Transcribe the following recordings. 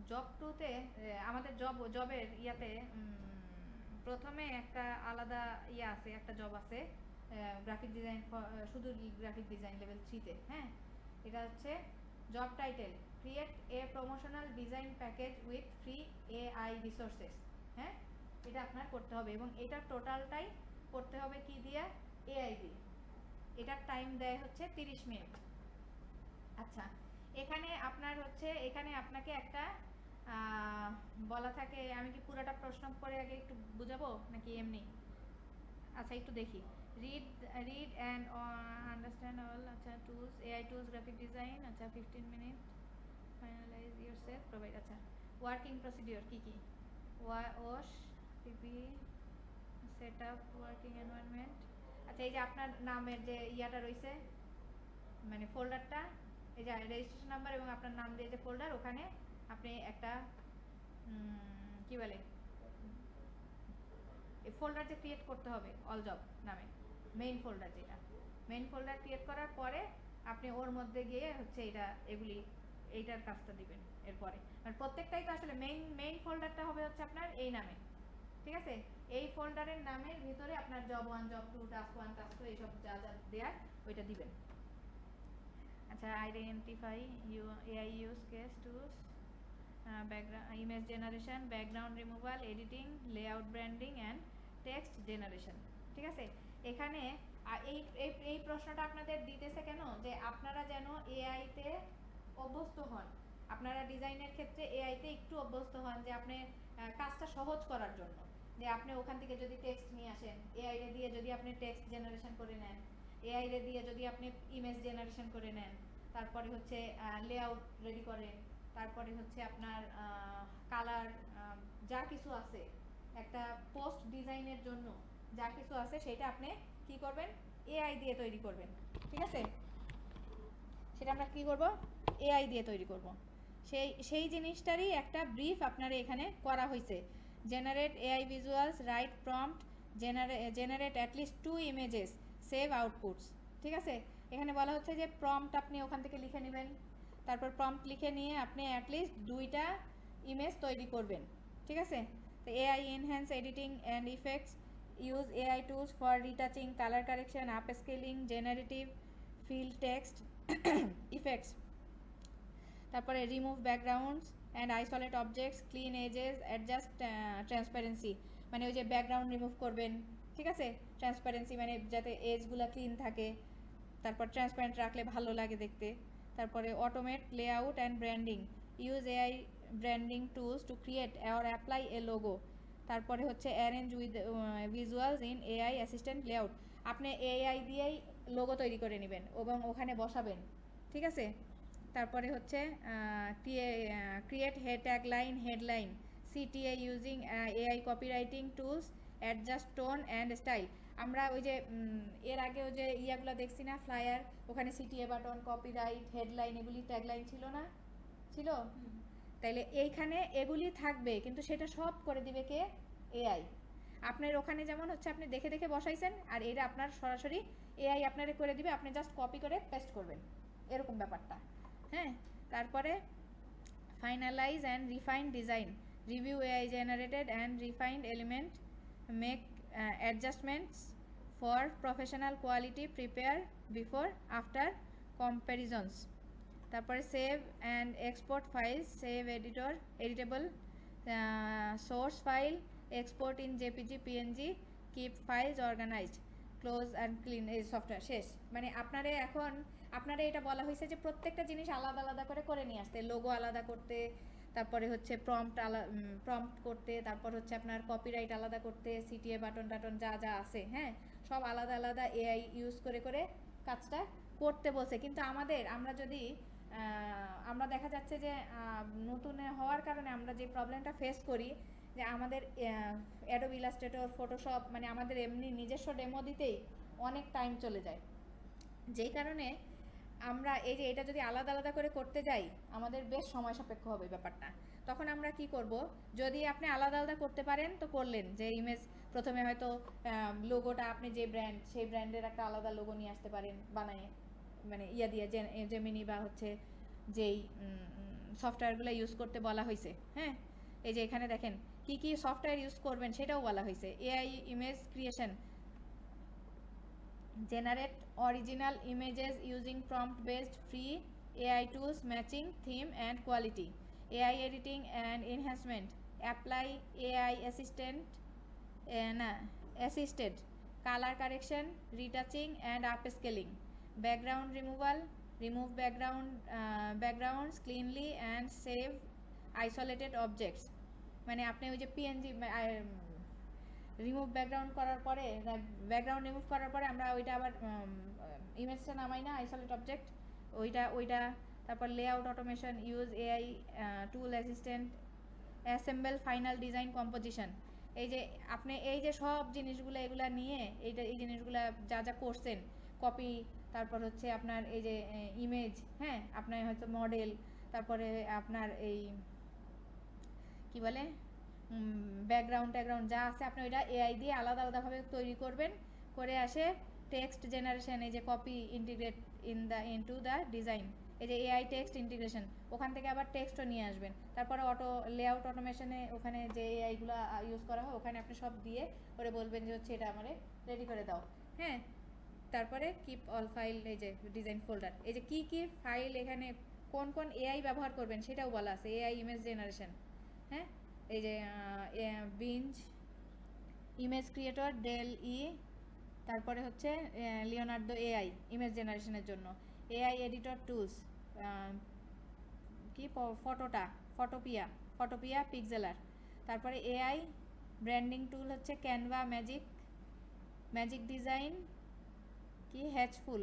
Job টুতে আমাদের জবের ইয়াতে প্রথমে একটা আলাদা ইয়ে আছে, একটা জব আছে গ্রাফিক ডিজাইন, শুধু গ্রাফিক ডিজাইন লেভেল 3-তে। হ্যাঁ, এটা হচ্ছে job title create a promotional design package with free AI resources. হ্যাঁ, এটা আপনার করতে হবে এবং এটা টোটালটাই করতে হবে কি দিয়ে? এআই দিয়ে। এটার টাইম দেয় হচ্ছে 30 মিনিট। আচ্ছা, এখানে আপনার হচ্ছে এখানে আপনাকে একটা বলা থাকে, আমি কি পুরোটা প্রশ্ন করে আগে একটু বুঝাবো নাকি এমনি? আচ্ছা একটু দেখি। Read read and understand all. আচ্ছা, tools, AI tools, graphic design. আচ্ছা, 15 মিনিট, ফাইনালাইজ ইউর সেলফ প্রোভাইড। আচ্ছা, ওয়ার্কিং প্রসিডিওর কী কী? Wash, PP, set up, working environment. আচ্ছা, এই যে আপনার নামের যে ইয়াটা রয়েছে, মানে ফোল্ডারটা, এই যে রেজিস্ট্রেশন নাম্বার এবং আপনার নাম দিয়ে যে ফোল্ডার, ওখানে আপনি একটা কি বলে এই ফোল্ডার যে ক্রিয়েট করতে হবে অল জব নামে, মেইন ফোল্ডার, যেটা মেইন ফোল্ডার ক্রিয়েট করার পরে আপনি ওর মধ্যে গিয়ে হচ্ছে এইটার কাজটা দিবেন। এরপরে মানে প্রত্যেকটাই তো আসলে মেইন ফোল্ডারটা হবে হচ্ছে আপনার এই নামে, ঠিক আছে? এই ফোল্ডারের নামের ভিতরে আপনার জব 1, জব 2, টাস্ক 1, টাস্ক 2 এইসব যা যা দেয়ার ওইটা দিবেন। আচ্ছা, identify AI use case tools, background image generation, background removal, editing, layout, branding and text generation. ঠিক আছে, এখানে এই এই প্রশ্নটা আপনাদের দিতেছে কেন? যে আপনারা যেন এআইতে অভ্যস্ত হন, আপনারা ডিজাইনের ক্ষেত্রে এআইতে একটু অভ্যস্ত হন, যে আপনি কাজটা সহজ করার জন্য, যে আপনি ওখান থেকে যদি টেক্সট নিয়ে আসেন, এআই দিয়ে যদি আপনি টেক্সট জেনারেশন করে নেন, এআই দিয়ে যদি আপনি ইমেজ জেনারেশন করে নেন, তারপরে হচ্ছে লেআউট রেডি করেন, তারপরে হচ্ছে আপনার কালার, যা কিছু আছে একটা পোস্ট ডিজাইনের জন্য যা কিছু আছে সেটা আপনি কি করবেন? এআই দিয়ে তৈরি করবেন। ঠিক আছে, সেটা আমরা কি করব? এআই দিয়ে তৈরি করব। সেই জিনিসটারই একটা ব্রিফ আপনার এখানে করা হয়েছে। Generate AI visuals, right prompt, generate at least 2 images, save outputs. ঠিক আছে, এখানে বলা হচ্ছে যে প্রম্পট আপনি ওখান থেকে লিখে নেবেন, তারপর প্রম্পট লিখে নিয়ে আপনি অ্যাটলিস্ট 2টা ইমেজ তৈরি করবেন। ঠিক আছে, তো AI enhance editing and effects, use AI tools for retouching, colour correction, up scaling, generative fill text effects, তারপরে remove backgrounds and isolate objects, clean edges, adjust transparency, মানে ওই যে ব্যাকগ্রাউন্ড রিমুভ করবেন, ঠিক আছে, ট্রান্সপারেন্সি মানে যাতে এজগুলো ক্লিন থাকে, তারপর ট্রান্সপারেন্ট রাখলে ভালো লাগে দেখতে, তারপরে automate layout and branding, use AI branding tools to create or apply A logo, তারপরে হচ্ছে arrange with visuals in AI assistant layout, আপনি এআই দিয়েই লোগো তৈরি করে নেবেন এবং ওখানে বসাবেন। ঠিক আছে, তারপরে হচ্ছে create tagline, headline, CTA using AI copywriting tools, adjust tone and style. আমরা ওই যে এর আগেও যে ইয়াগুলো দেখছি না, ফ্লায়ার, ওখানে সিটিএ বাটন, কপিরাইট, হেডলাইন, এগুলি ট্যাগলাইন ছিল না? ছিল। তাইলে এইখানে এগুলি থাকবে, কিন্তু সেটা সব করে দিবে কে? এআই। আপনার ওখানে যেমন হচ্ছে আপনি দেখে দেখে বসাইছেন, আর এটা আপনার সরাসরি এআই আপনারে করে দিবে, আপনি জাস্ট কপি করে পেস্ট করবেন, এরকম ব্যাপারটা। হ্যাঁ, তারপরে finalise and refine design, review AI generated and refined element, make adjustments for professional quality, prepare before after comparisons, তারপরে save and export files, save editable source file, export in JPG, PNG, keep files organised, close and clean. এই software শেষ। মানে আপনারা এটা বলা হয়েছে যে প্রত্যেকটা জিনিস আলাদা আলাদা করে নিয়ে আসতে, লোগো আলাদা করতে, তারপরে হচ্ছে প্রম্পট করতে, তারপর হচ্ছে আপনার কপিরাইট আলাদা করতে, সিটিএ বাটন টাটন যা যা আছে, হ্যাঁ, সব আলাদা আলাদা এআই ইউজ করে কাজটা করতে বলছে। কিন্তু আমরা দেখা যাচ্ছে যে নতুন হওয়ার কারণে আমরা যে প্রবলেমটা ফেস করি, যে আমাদের অ্যাডোব ইলাস্ট্রেটর, ফটোশপ, মানে আমাদের এমনি নিজস্ব ডেমো দিতেই অনেক টাইম চলে যায়, যেই কারণে আমরা এই যে এটা যদি আলাদা আলাদা করে করতে যাই, আমাদের বেশ সময় সাপেক্ষ হবে ব্যাপারটা। তখন আমরা কি করব, যদি আপনি আলাদা আলাদা করতে পারেন তো করলেন, যে ইমেজ প্রথমে হয়তো লোগোটা আপনি যে ব্র্যান্ড, সেই ব্র্যান্ডের একটা আলাদা লোগো নিয়ে আসতে পারেন বানায়, মানে ইয়া দিয়ে জেমিনি বা হচ্ছে যেই সফটওয়্যারগুলো ইউজ করতে বলা হয়েছে। হ্যাঁ, এই যে এখানে দেখেন কি কি সফটওয়্যার ইউজ করবেন সেটাও বলা হয়েছে। AI image creation, generate original images using prompt based free AI tools, matching theme and quality, AI editing and enhancement, apply AI assisted color correction, retouching and upscaling, background removal, remove backgrounds cleanly and save isolated objects। মানে আপনি ওই যে PNG remove background করার পরে, background remove করার পরে আমরা ওইটা আবার ইমেজটা নামাই না, আইসোলেট অবজেক্ট, ওইটা তারপর লেআউট অটোমেশন, ইউজ এআই টুল assistant, assemble final design composition. এই যে আপনি এই যে সব জিনিসগুলো এগুলা নিয়ে এই জিনিসগুলা যা যা করছেন, কপি, তারপর হচ্ছে আপনার এই যে ইমেজ, হ্যাঁ আপনার হয়তো মডেল, তারপরে আপনার এই কি বলে ব্যাকগ্রাউন্ড যা আছে আপনি ওইটা এআই দিয়ে আলাদা আলাদাভাবে তৈরি করবেন, করে আসে টেক্সট জেনারেশন, এই যে copy integrate into the design, এই যে এআই টেক্সট ইন্টিগ্রেশন, ওখান থেকে আবার টেক্সটও নিয়ে আসবেন। তারপরে লেআউট অটোমেশনে ওখানে যে এআইগুলো ইউজ করা হয় ওখানে আপনি সব দিয়ে করে বলবেন যে হচ্ছে এটা আমারে রেডি করে দাও। হ্যাঁ, তারপরে কিপ অল ফাইল, এই যে ডিজাইন ফোল্ডার, এই যে কি কি ফাইল এখানে কোন কোন এআই ব্যবহার করবেন সেটাও বলা আছে। এআই ইমেজ জেনারেশন, হ্যাঁ এই যে বিঞ্জ ইমেজ ক্রিয়েটর ডেল ই, তারপরে হচ্ছে লিওনার্দো এআই ইমেজ জেনারেশনের জন্য, এআই এডিটর টুলস কি ফটোপিয়া পিক্সেলার, তারপরে এআই ব্র্যান্ডিং টুল হচ্ছে ক্যানভা, ম্যাজিক ডিজাইন কি হ্যাচফুল,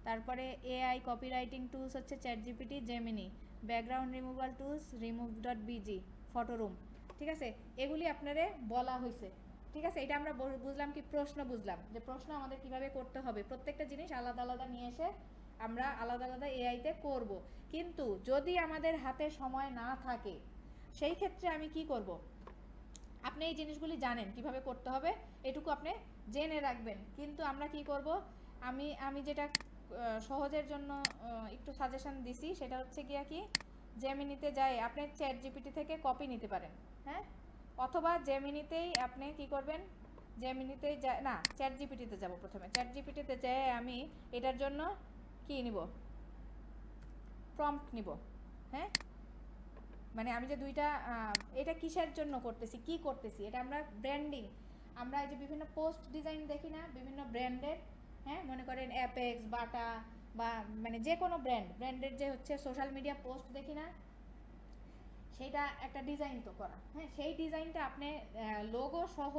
তারপরে এআই কপিরাইটিং টুলস হচ্ছে ChatGPT, Gemini, background removal tools remove.bg, Photoroom. ঠিক আছে, এগুলি আপনারে বলা হয়েছে। ঠিক আছে, এটা আমরা বুঝলাম কি প্রশ্ন বুঝলাম যে প্রশ্ন আমাদের কিভাবে করতে হবে, প্রত্যেকটা জিনিস আলাদা আলাদা নিয়ে এসে আমরা আলাদা আলাদা এআইতে করব। কিন্তু যদি আমাদের হাতে সময় না থাকে সেই ক্ষেত্রে আমি কি করব, আপনি এই জিনিসগুলি জানেন কিভাবে করতে হবে, এটুকু আপনি জেনে রাখবেন। কিন্তু আমরা কি করব, আমি যেটা সহজের জন্য একটু সাজেশন দিছি সেটা হচ্ছে গিয়া কি, জেমিনিতে যাই আপনি চ্যাট জিপিটি থেকে কপি নিতে পারেন, হ্যাঁ, অথবা জেমিনিতেই আপনি কি করবেন, জেমিনিতেই না চ্যাট জিপিটিতে যাব, প্রথমে চ্যাট জিপিটিতে যাই আমি এটার জন্য কি নিব, প্রম্পট নিব। হ্যাঁ, মানে আমি যে দুইটা এটা কিসের জন্য করতেছি, কি করতেছি, এটা আমরা ব্র্যান্ডিং, আমরা এই যে বিভিন্ন পোস্ট ডিজাইন দেখি না বিভিন্ন ব্র্যান্ডের, হ্যাঁ মনে করেন অ্যাপেক্স, বাটা বা মানে যে কোনো ব্র্যান্ডের যে হচ্ছে সোশ্যাল মিডিয়া পোস্ট দেখি না, সেইটা একটা ডিজাইন তো করা। হ্যাঁ, সেই ডিজাইনটা আপনি লোগো সহ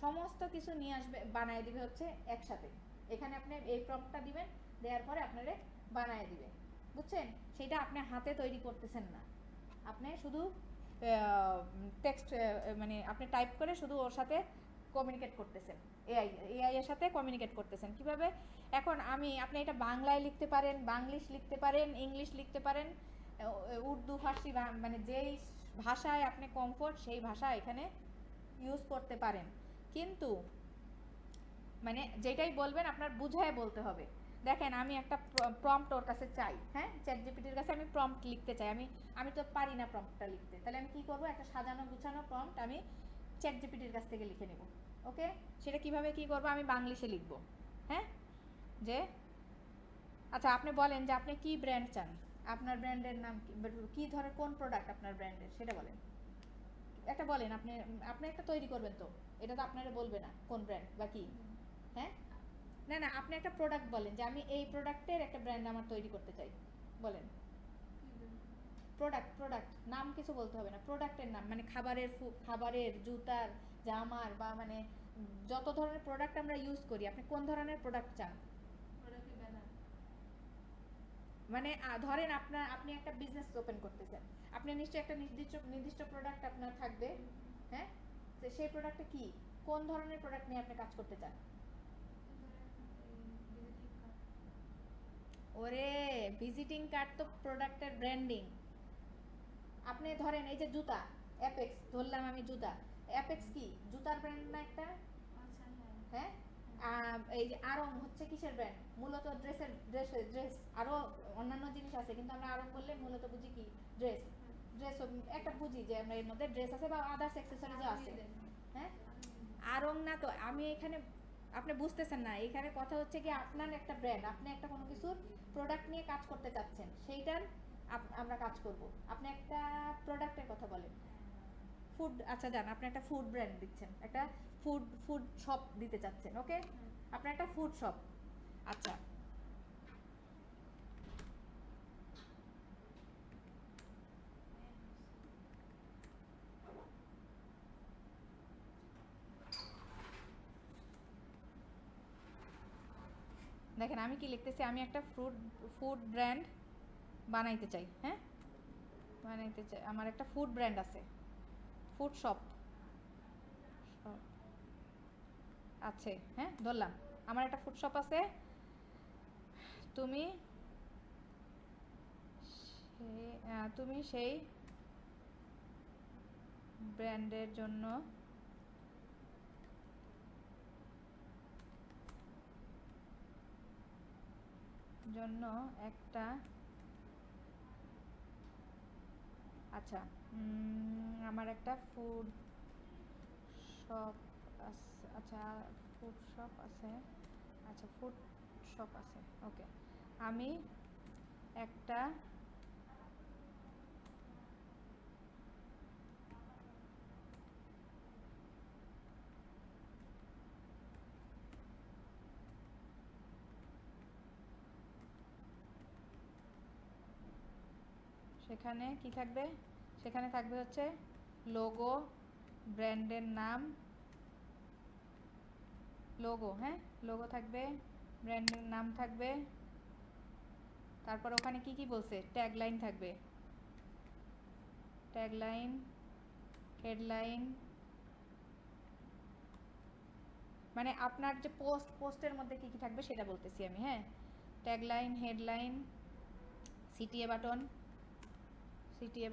সমস্ত কিছু নিয়ে আসবে, বানায় দিবে হচ্ছে একসাথে। এখানে আপনি এই প্রম্পটটা দিবেন, দেওয়ার পরে আপনারে বানায় দিবে, বুঝছেন? সেটা আপনি হাতে তৈরি করতেছেন না, আপনি শুধু টেক্সট মানে আপনি টাইপ করে শুধু ওর সাথে কমিউনিকেট করতেছেন, এআই এর সাথে কমিউনিকেট করতেছেন। কিভাবে? এখন আপনি এটা বাংলায় লিখতে পারেন, বাংলিশ লিখতে পারেন, ইংলিশ লিখতে পারেন, উর্দু, ফার্সি, মানে যেই ভাষায় আপনি কমফোর্ট সেই ভাষা এখানে ইউজ করতে পারেন। কিন্তু মানে যেটাই বলবেন আপনার বুঝায় বলতে হবে। দেখেন আমি একটা প্রম্পট ওর কাছে চাই, হ্যাঁ চ্যাট জিপিটির কাছে আমি প্রম্পট লিখতে চাই, আমি তো পারি না প্রম্পটটা লিখতে, তাহলে আমি কি করব, একটা সাজানো গুছানো প্রম্পট আমি চ্যাট জিপিটির কাছ থেকে লিখে নেব। ওকে, সেটা কিভাবে কি করব, আমি বাংলিশে লিখব। হ্যাঁ, যে আচ্ছা আপনি বলেন যে আপনি কি ব্র্যান্ড চান, আপনার ব্র্যান্ডের নাম কি ধরনের, কোন প্রোডাক্ট আপনার ব্র্যান্ডের সেটা বলেন, একটা বলেন, আপনি একটা তৈরি করবেন, তো এটা তো আপনারা বলবে না কোন ব্র্যান্ড বা কি। হ্যাঁ, না আপনি একটা প্রোডাক্ট বলেন যে আমি এই প্রোডাক্টের একটা ব্র্যান্ড আমার তৈরি করতে চাই, বলেন। প্রোডাক্ট নাম কিছু বলতে হবে না, প্রোডাক্টের নাম, মানে খাবারের, জুতার, জামার, বা মানে যত ধরনের প্রোডাক্ট আমরা ইউজ করি, আপনি কোন ধরনের প্রোডাক্ট চান? মানে ধরেন আপনি একটা বিজনেস ওপেন করতেছেন, আপনি নিশ্চয়ই একটা নির্দিষ্ট প্রোডাক্ট আপনার থাকবে। হ্যাঁ, তো সেই প্রোডাক্টটা কি, কোন ধরনের প্রোডাক্ট নিয়ে আপনি কাজ করতে চান? ওরে ভিজিটিং কার্ড তো প্রোডাক্টের ব্র্যান্ডিং। আপনি ধরেন এই যে জুতা, অ্যাপেক্স ধরলাম আমি, জুতা অ্যাপেক্স কি জুতার ব্র্যান্ড না একটা? হ্যাঁ, এই যে আরং হচ্ছে কিসের ব্র্যান্ড? মূলত ড্রেস আরো অন্যান্য জিনিস আছে, কিন্তু আমরা আরং বললে মূলত বুঝি কি ড্রেস। ড্রেস একটা বুঝি যে আমরা এর মধ্যে ড্রেস আছে বা আদার্স অ্যাকসেসরিজও আছে। হ্যাঁ, আরং না তো আমি এখানে, আপনি বুঝতেছেন না, এখানে কথা হচ্ছে কি আপনার একটা ব্র্যান্ড, আপনি একটা কোনো কিছুর প্রোডাক্ট নিয়ে কাজ করতে চাচ্ছেন, সেইটার আমরা কাজ করব। আপনি একটা প্রোডাক্টের কথা বলেন, ফুড, আচ্ছা জান আপনি একটা ফুড ব্র্যান্ড দিচ্ছেন, একটা ফুড শপ দিতে চাচ্ছেন, ওকে, আপনার একটা ফুড শপ। আচ্ছা, দেখেন আমি কি লিখতেছি, আমি একটা ফুড ব্র্যান্ড বানাইতে চাই। হ্যাঁ, বানাইতে চাই, আমার একটা ফুড ব্র্যান্ড আছে, ফুড শপ আছে। হ্যাঁ, ধরলাম আমার একটা ফুড শপ আছে। তুমি তুমি সেই ব্র্যান্ডের জন্য একটা, আচ্ছা আমার একটা ফুড শপ আছে, আচ্ছা ফুড শপ আছে, আচ্ছা ফুড শপ আছে, ওকে, আমি একটা সেখানে কি থাকবে, সেখানে থাকবে হচ্ছে লোগো, ব্র্যান্ডের নাম, লোগো, হ্যাঁ লোগো থাকবে, ব্র্যান্ডের নাম থাকবে, তারপর ওখানে কি কি বলছে, ট্যাগলাইন থাকবে, ট্যাগলাইন, হেডলাইন, মানে আপনার যে পোস্টের মধ্যে কি কি থাকবে সেটা বলতেছি আমি। হ্যাঁ, ট্যাগলাইন, হেডলাইন, সিটিএ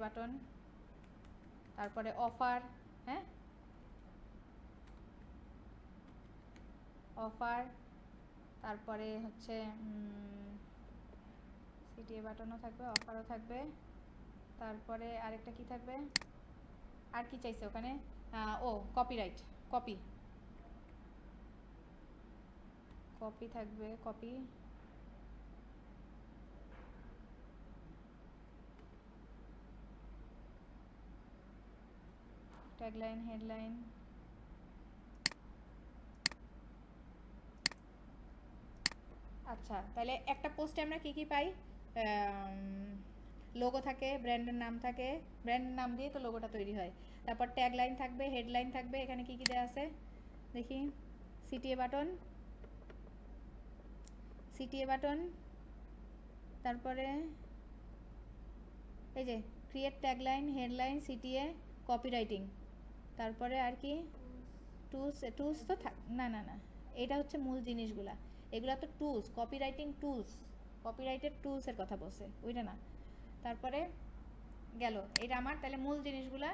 বাটন, তারপরে অফার, হ্যাঁ অফার, তারপরে হচ্ছে সিটিএ বাটনও থাকবে, অফারও থাকবে, তারপরে আরেকটা কি থাকবে, আর কি চাইছে ওখানে, ও কপিরাইট, কপি থাকবে, কপি, ট্যাগলাইন, হেডলাইন, আচ্ছা তাহলে একটা পোস্টে আমরা কি কি পাই, লোগো থাকে, ব্র্যান্ডের নাম থাকে, ব্র্যান্ডের নাম দিয়ে তো লোগোটা তৈরি হয়, তারপর ট্যাগলাইন থাকবে, হেডলাইন থাকবে, এখানে কি কি দেওয়া আছে দেখি, সিটিএ বাটন, তারপরে এই যে create tagline, headline, CTA, copywriting, তারপরে আর কি টুলস তো না না না, এটা হচ্ছে মূল জিনিসগুলা, এগুলা তো টুলস, কপিরাইটিং টুলস, কপিরাইটেড টুলসের কথা বলছে ওইটা না। তারপরে গেল, এটা আমার তাহলে মূল জিনিসগুলা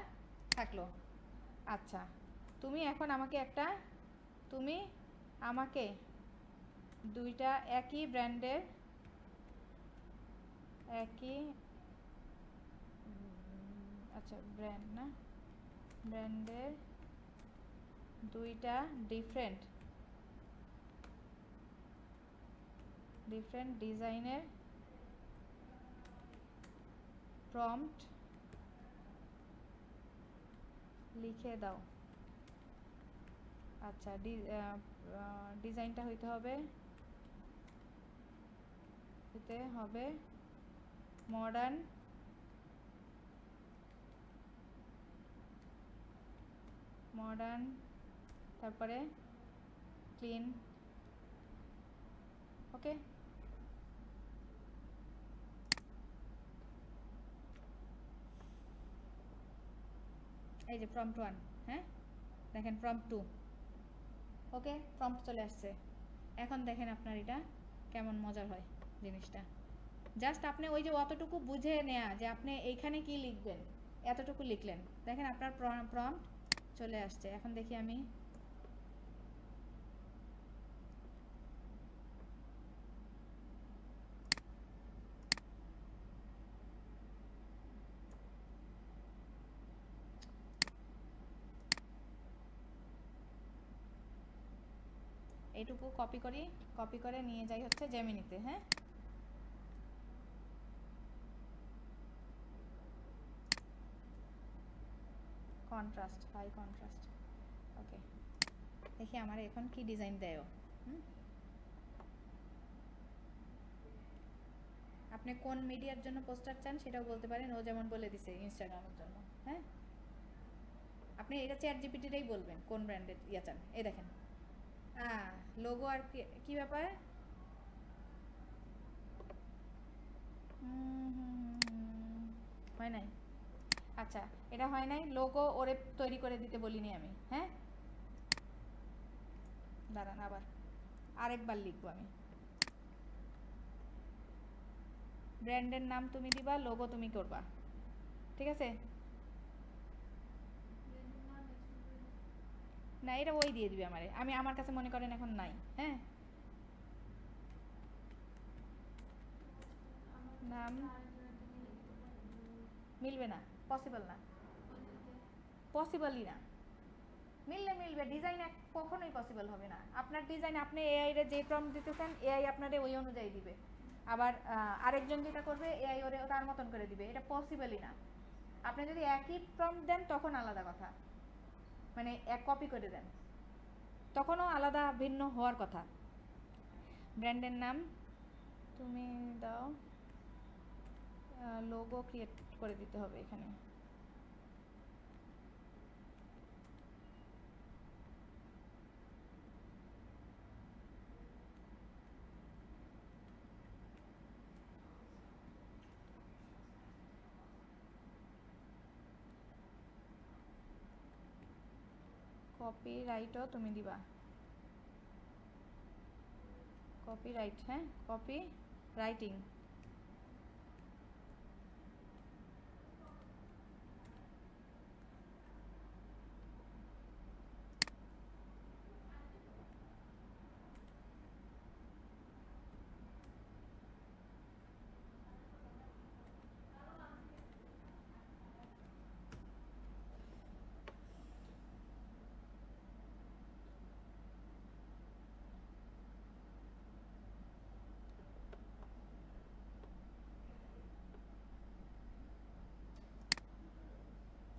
থাকলো। আচ্ছা, তুমি এখন তুমি আমাকে দুইটা একই ব্র্যান্ডের, আচ্ছা ব্র্যান্ড না, ব্র্যান্ডের দুইটা ডিফারেন্ট ডিজাইনের প্রম্পট লিখে দাও। আচ্ছা, ডিজাইনটা হইতে হবে মডার্ন, তারপরে ক্লিন, ওকে। এই যে প্রম্পট 1, হ্যাঁ দেখেন প্রম্পট 2, ওকে প্রম্পট চলে আসছে। এখন দেখেন আপনার এটা কেমন মজার হয় জিনিসটা, জাস্ট আপনি ওই যে অতটুকু বুঝে নেয়া যে আপনি এইখানে কি লিখবেন, এতটুকু লিখলেন, দেখেন আপনার প্রম্পট চলে আসছে। এখন দেখি আমি এইটুকু কপি করি, কপি করে নিয়ে যাই হচ্ছে জেমিনিতে। হ্যাঁ, কন্ট্রাস্ট, হাই কন্ট্রাস্ট। ওকে, দেখি আমার এখন কি ডিজাইন দেয়। আপনি কোন মিডিয়ার জন্য পোস্টার চান সেটাও বলতে পারেন, ও যেমন বলে দিছে ইনস্টাগ্রামের জন্য। হ্যাঁ, আপনি এটা চ্যাট জিপিটিটাই বলবেন কোন ব্র্যান্ডের ইয়া চান। এই দেখেন লোগো আর কি ব্যাপার। হয় নাই, আচ্ছা এটা হয় নাই, লোগো ওরে তৈরি করে দিতে বলিনি আমি। হ্যাঁ, দাঁড়ান আবার আরেকবার লিখবো আমি। ব্র্যান্ডের নাম তুমি দিবা, লোগো তুমি করবা, ঠিক আছে? না, এটা ওই দিয়ে দিবে আমারে, আমি আমার কাছে মনে করেন এখন নাই। হ্যাঁ, নাম মিলবে না, পসিবল না, পসিবলই না। মিলবে, ডিজাইন কখনোই পসিবল হবে না। আপনার ডিজাইন আপনি এআই রে যে প্রম্পট দিতেছেন, এআই আপনারে ওই অনুযায়ী দিবে। আবার আরেকজন যেটা করবে, এআই ওরে তার মতন করে দিবে। এটা পসিবলই না। আপনি যদি একই প্রম্পট দেন তখন আলাদা কথা, মানে এক কপি করে দেন তখনও আলাদা ভিন্ন হওয়ার কথা। ব্র্যান্ডের নাম তুমি দাও, লোগো ক্রিয়েট করে দিতে হবে এখানে। কপিরাইটও তুমি দিবা, কপিরাইট। হ্যাঁ, কপি রাইটিং।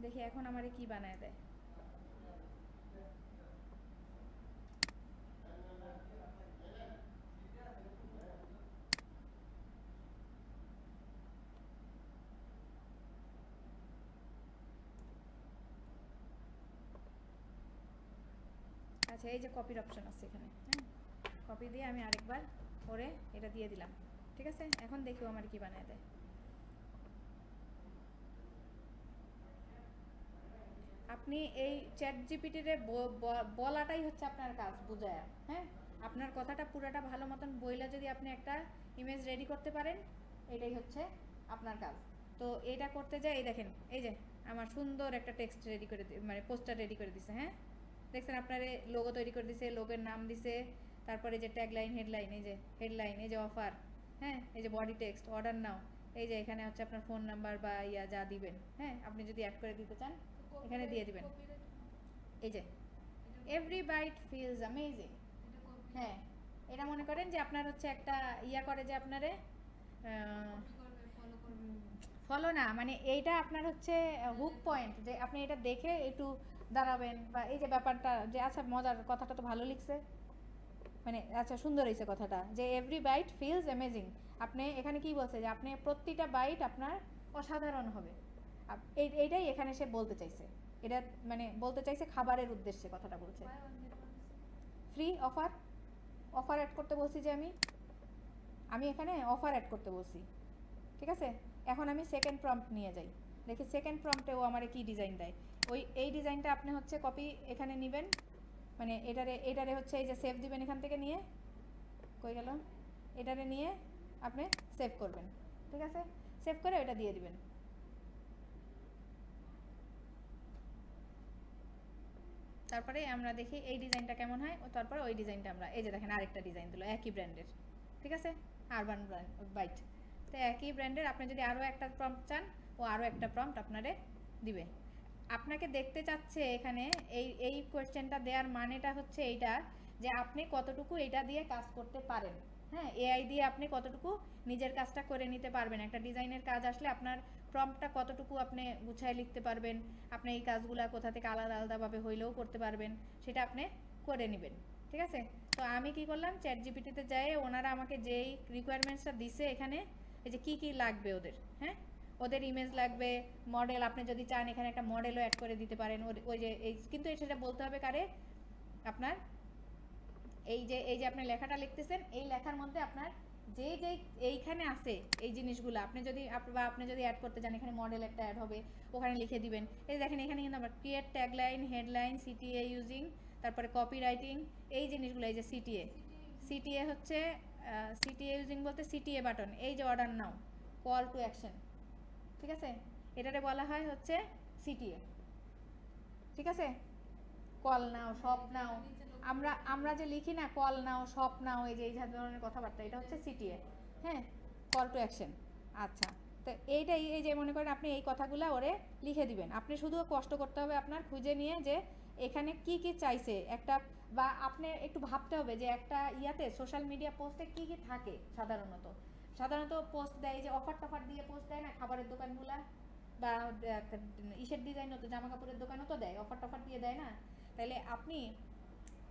দেখি এখন আমারে কি বানায় দেয়। আচ্ছা, এই যে কপির অপশন আছে এখানে। হ্যাঁ, কপি দিয়ে আমি আরেকবার ওরে এটা দিয়ে দিলাম, ঠিক আছে? এখন দেখিও আমার কি বানায় দেয়। আপনি এই চ্যাট জিপিটির বলাটাই হচ্ছে আপনার কাজ, বুঝায়া। হ্যাঁ, আপনার কথাটা পুরাটা ভালো মতন বইলা যদি আপনি একটা ইমেজ রেডি করতে পারেন, এটাই হচ্ছে আপনার কাজ। তো এটা করতে যাই, এই দেখেন, এই যে আমার সুন্দর একটা টেক্সট রেডি করে, মানে পোস্টার রেডি করে দিছে। হ্যাঁ, দেখছেন, আপনারে লোগো তৈরি করে দিছে, লোগোর নাম দিছে, তারপরে যে ট্যাগলাইন, হেডলাইন, এই যে হেডলাইন, এই যে অফার, হ্যাঁ, এই যে বডি টেক্সট, অর্ডার নাও, এই যে এখানে হচ্ছে আপনার ফোন নাম্বার বা ইয়া যা দিবেন। হ্যাঁ, আপনি যদি অ্যাড করে দিতে চান এখানে দিয়ে দিবেন। এই যে এভরি বাইট ফিলস অ্যামেজিং। হ্যাঁ, এটা মনে করেন যে আপনার হচ্ছে একটা ইয়া করে যে আপনারে ফলো না, মানে এইটা আপনার হচ্ছে হুক পয়েন্ট, যে আপনি এটা দেখে একটু দাঁড়াবেন, বা এই যে ব্যাপারটা যে আচ্ছা মজার, কথাটা তো ভালো লিখছে, মানে আচ্ছা সুন্দর হয়েছে কথাটা, যে এভরি বাইট ফিলস অ্যামেজিং। আপনি এখানে কি বলছে, যে আপনি প্রতিটা বাইট আপনার অসাধারণ হবে। এইটাই এখানে সে বলতে চাইছে। এটা মানে বলতে চাইছে খাবারের উদ্দেশ্যে কথাটা বলছে। ফ্রি অফার, অফার অ্যাড করতে বলছি, যে আমি এখানে অফার অ্যাড করতে বলছি, ঠিক আছে? এখন আমি সেকেন্ড প্রম্পট নিয়ে যাই, দেখি সেকেন্ড প্রম্পটে ও আমারে কি ডিজাইন দেয়। এই ডিজাইনটা আপনি হচ্ছে কপি এখানে নেবেন, মানে এটারে হচ্ছে এই যে সেভ দিবেন এখান থেকে নিয়ে, কই গেল, এটারে নিয়ে আপনি সেভ করবেন, ঠিক আছে? সেভ করে এটা দিয়ে দিবেন। তারপরে আমরা দেখি এই ডিজাইনটা কেমন হয়, ও তারপরে ওই ডিজাইনটা আমরা, এই যে দেখেন আরেকটা ডিজাইন দিল একই ব্র্যান্ডের, ঠিক আছে? Urban bite. তো একই ব্র্যান্ডের, আপনি যদি আরও একটা প্রম্পট চান, ও আরও একটা প্রম্পট আপনারে দিবে। আপনাকে দেখতে চাচ্ছে এখানে, এই কোয়েশ্চেনটা দেওয়ার মানেটা হচ্ছে এইটা, যে আপনি কতটুকু এটা দিয়ে কাজ করতে পারেন। হ্যাঁ, এআই দিয়ে আপনি কতটুকু নিজের কাজটা করে নিতে পারবেন, একটা ডিজাইনের কাজ আসলে আপনার প্রম্পটটা কতটুকু আপনি গুছায় লিখতে পারবেন, আপনি এই কাজগুলো কোথা থেকে আলাদা আলাদাভাবে হইলেও করতে পারবেন, সেটা আপনি করে নেবেন। ঠিক আছে, তো আমি কি করলাম, চ্যাট জিপিটিতে যাই, ওনারা আমাকে যেই রিকোয়ারমেন্টসটা দিছে এখানে, এই যে কি লাগবে ওদের, হ্যাঁ ওদের ইমেজ লাগবে, মডেল, আপনি যদি চান এখানে একটা মডেলও অ্যাড করে দিতে পারেন। ওই যে এই কিন্তু সেটা বলতে হবে কারে, আপনার এই যে আপনি লেখাটা লিখতেছেন, এই লেখার মধ্যে আপনার যে যে এইখানে আছে এই জিনিসগুলো আপনি যদি অ্যাড করতে চান, এখানে মডেল একটা অ্যাড হবে, ওখানে লিখে দিবেন। এই দেখেন এখানে কিন্তু আমরা create tagline, headline, CTA using, তারপরে কপি রাইটিং, এই জিনিসগুলো, এই যে সিটিএ হচ্ছে সিটিএ ইউজিং বলতে সিটিএ বাটন, এই যে order now, call to action, ঠিক আছে, এটারে বলা হয় হচ্ছে সিটিএ। ঠিক আছে, কল নাও, সব নাও, আমরা যে লিখি না কল নাও, সব নাও, এই ধরনের কথাবার্তা, এটা হচ্ছে সিটিএ। হ্যাঁ, কল টু অ্যাকশন। আচ্ছা, তো এইটাই, এই যে মনে করেন আপনি এই কথাগুলো ওরে লিখে দিবেন, আপনি শুধু কষ্ট করতে হবে আপনার খুঁজে নিয়ে যে এখানে কি কি চাইছে একটা, বা আপনি একটু ভাবতে হবে যে একটা ইয়াতে সোশ্যাল মিডিয়া পোস্টে কি কি থাকে। সাধারণত পোস্ট দেয় যে অফার টফার দিয়ে পোস্ট দেয় না, খাবারের দোকানগুলা বা ইসের ডিজাইনও তো, জামা কাপড়ের দোকানও তো দেয়, অফার টফার দিয়ে দেয় না। তাহলে আপনি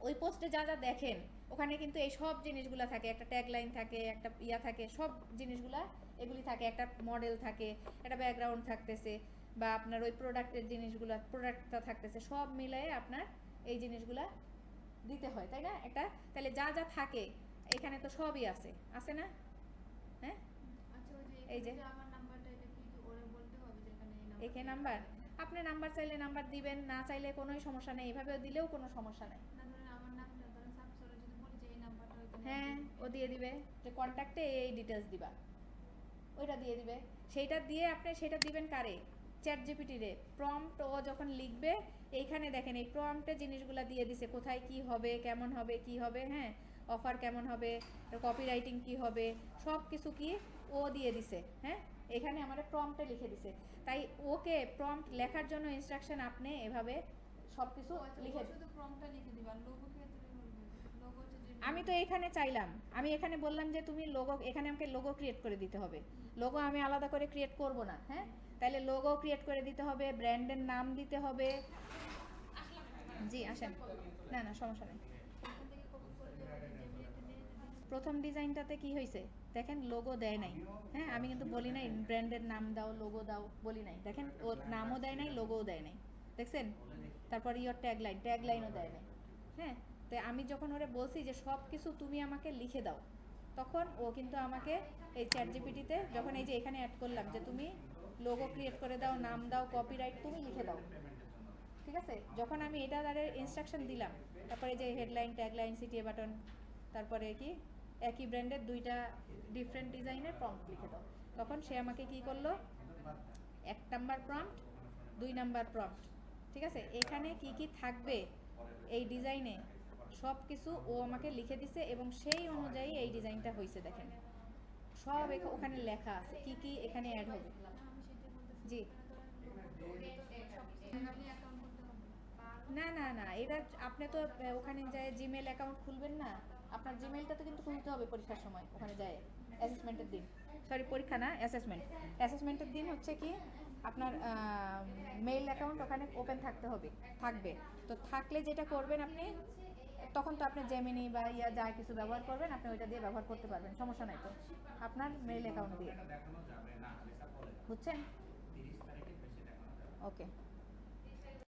ওই পোস্টে যা যা দেখেন ওখানে কিন্তু এই সব জিনিসগুলো থাকে, একটা ট্যাগলাইন থাকে, একটা ইয়া থাকে, সব জিনিসগুলা এগুলি থাকে, একটা মডেল থাকে, একটা ব্যাকগ্রাউন্ড থাকতেছে, বা আপনার ওই প্রোডাক্টের জিনিসগুলো, প্রোডাক্টটা থাকতেছে, সব মিলিয়ে আপনার এই জিনিসগুলা দিতে হয়, তাই না একটা। তাহলে যা যা থাকে এখানে তো সবই আছে, আছে না? হ্যাঁ, এই যে এখানে নাম্বার, আপনি নাম্বার চাইলে নাম্বার দিবেন, না চাইলে কোনোই সমস্যা নেই, এভাবেও দিলেও কোনো সমস্যা নেই। হ্যাঁ, ও দিয়ে দিবে যে কন্ট্যাক্টে এই ডিটেলস দিবা, ওইটা দিয়ে দিবে। সেইটা দিয়ে আপনি সেটা দিবেন কারে, চ্যাট জিপিটি রে। প্রম্পট ও যখন লিখবে, এইখানে দেখেন এই প্রম্পটে জিনিসগুলো দিয়ে দিছে, কোথায় কি হবে, কেমন হবে, কি হবে, হ্যাঁ অফার কেমন হবে, কপি রাইটিং কী হবে, সব কিছু কি ও দিয়ে দিছে। হ্যাঁ, এখানে আমাদের প্রম্পটে লিখে দিছে, তাই ওকে প্রম্পট লেখার জন্য ইনস্ট্রাকশন আপনি এভাবে সব কিছু লিখে, শুধু প্রম্পটটা লিখে দিবা। আমি তো এখানে চাইলাম, আমি এখানে বললাম যে তুমি লোগো, এখানে আমাকে লোগো ক্রিয়েট করে দিতে হবে, লোগো আমি আলাদা করে ক্রিয়েট করব না। হ্যাঁ, তাহলে লোগো ক্রিয়েট করে দিতে হবে, ব্র্যান্ডের নাম দিতে হবে। জি আসেন, না না সমস্যা নেই। প্রথম ডিজাইনটাতে কি হয়েছে দেখেন, লোগো দেয় নাই। হ্যাঁ, আমি কিন্তু বলি নাই ব্র্যান্ডের নাম দাও, লোগো দাও, বলি নাই। দেখেন ও নামও দেয় নাই, লোগোও দেয় নাই, দেখছেন। তারপর ইয়োর ট্যাগলাইনও দেয় নাই। হ্যাঁ, তো আমি যখন ওরে বলছি যে সব কিছু তুমি আমাকে লিখে দাও, তখন ও কিন্তু আমাকে এই চ্যাট জিপিটিতে যখন এই যে এখানে অ্যাড করলাম যে তুমি লোগো ক্রিয়েট করে দাও, নাম দাও, কপিরাইট তুমি লিখে দাও, ঠিক আছে। যখন আমি এটা তাদের ইনস্ট্রাকশন দিলাম, তারপরে যে হেডলাইন, ট্যাগলাইন, সিটিএ বাটন, তারপরে কি একই ব্র্যান্ডের দুইটা ডিফারেন্ট ডিজাইনের প্রম্পট লিখে দাও, তখন সে আমাকে কি করলো, 1 নাম্বার প্রম্পট, 2 নাম্বার প্রম্পট, ঠিক আছে। এখানে কি কি থাকবে এই ডিজাইনে সব কিছু ও আমাকে লিখে দিছে, এবং সেই অনুযায়ী এই ডিজাইনটা হয়েছে। দেখেন সব ওখানে লেখা আছে কি কি এখানে অ্যাড হবে। জি, না না না, এটা আপনি তো ওখানে যায় জিমেল অ্যাকাউন্ট খুলবেন না, আপনার জিমেলটা তো কিন্তু খুলতে হবে পরীক্ষার সময়, ওখানে যায় অ্যাসেসমেন্টের দিন, সরি পরীক্ষা না, অ্যাসেসমেন্টের দিন হচ্ছে কি আপনার মেইল অ্যাকাউন্ট ওখানে ওপেন থাকবে। তো থাকলে যেটা করবেন আপনি, তখন তো আপনি জেমিনি বা ইয়া যা কিছু ব্যবহার করবেন আপনি ওইটা দিয়ে ব্যবহার করতে পারবেন, সমস্যা নাই তো, আপনার মেইল অ্যাকাউন্ট দিয়ে, বুঝছেন? ওকে।